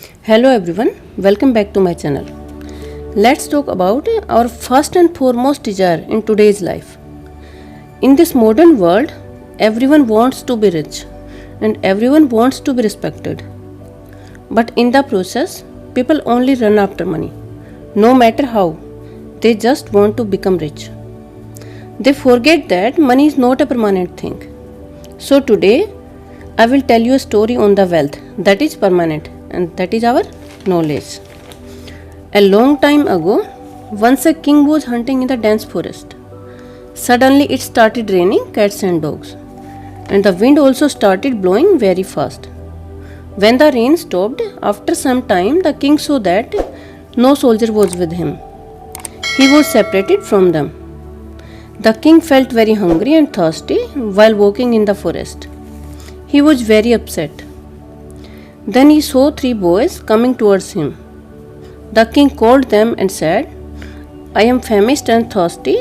Hello everyone, welcome back to my channel. Let's talk about our first and foremost desire in today's life. In this modern world, everyone wants to be rich and everyone wants to be respected. But in the process, people only run after money. No matter how, they just want to become rich. They forget that money is not a permanent thing. So today, I will tell you a story on the wealth that is permanent, and that is our knowledge. A long time ago, once a king was hunting in the dense forest. Suddenly it started raining cats and dogs, and the wind also started blowing very fast. When the rain stopped, after some time the king saw that no soldier was with him. He was separated from them. The king felt very hungry and thirsty while walking in the forest. He was very upset. Then he saw three boys coming towards him. The king called them and said, "I am famished and thirsty.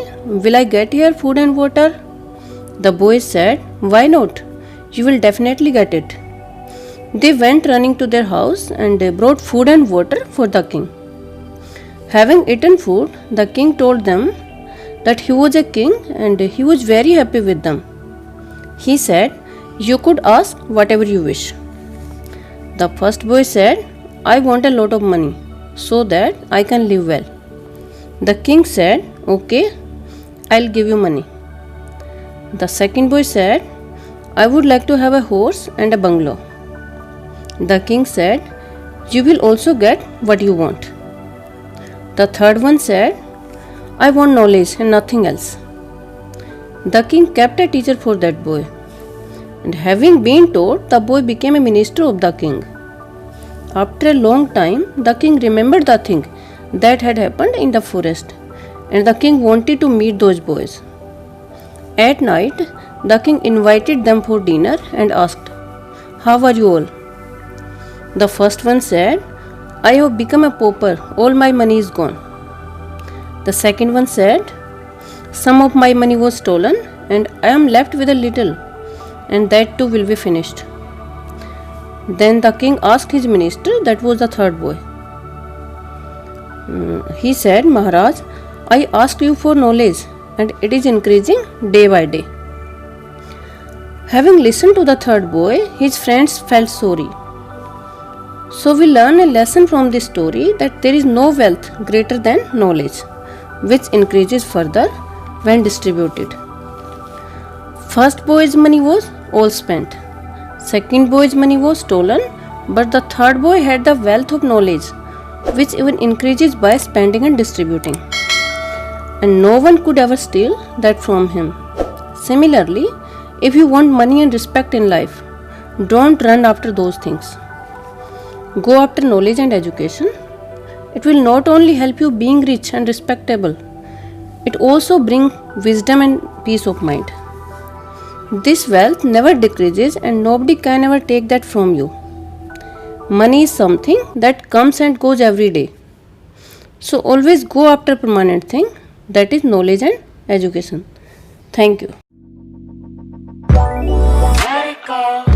Will I get here food and water?" The boys said, "Why not? You will definitely get it." They went running to their house and brought food and water for the king. Having eaten food, the king told them that he was a king and he was very happy with them. He said, "You could ask whatever you wish." The first boy said, "I want a lot of money so that I can live well." The king said, "Okay, I'll give you money." The second boy said, "I would like to have a horse and a bungalow." The king said, "You will also get what you want." The third one said, "I want knowledge and nothing else." The king kept a teacher for that boy. And having been taught, the boy became a minister of the king. After a long time, the king remembered the thing that had happened in the forest, and the king wanted to meet those boys. At night, the king invited them for dinner and asked, "How are you all?" The first one said, "I have become a pauper, all my money is gone." The second one said, "Some of my money was stolen and I am left with a little, and that too will be finished." Then the king asked his minister, that was the third boy. He said, "Maharaj, I asked you for knowledge and it is increasing day by day." Having listened to the third boy, his friends felt sorry. So we learn a lesson from this story that there is no wealth greater than knowledge, which increases further when distributed. First boy's money was all spent. Second boy's money was stolen, but the third boy had the wealth of knowledge, which even increases by spending and distributing. And no one could ever steal that from him. Similarly, if you want money and respect in life, don't run after those things. Go after knowledge and education. It will not only help you being rich and respectable, it also brings wisdom and peace of mind. This wealth never decreases and nobody can ever take that from you. Money is something that comes and goes every day. So always go after permanent thing, that is knowledge and education. Thank you. Let it go.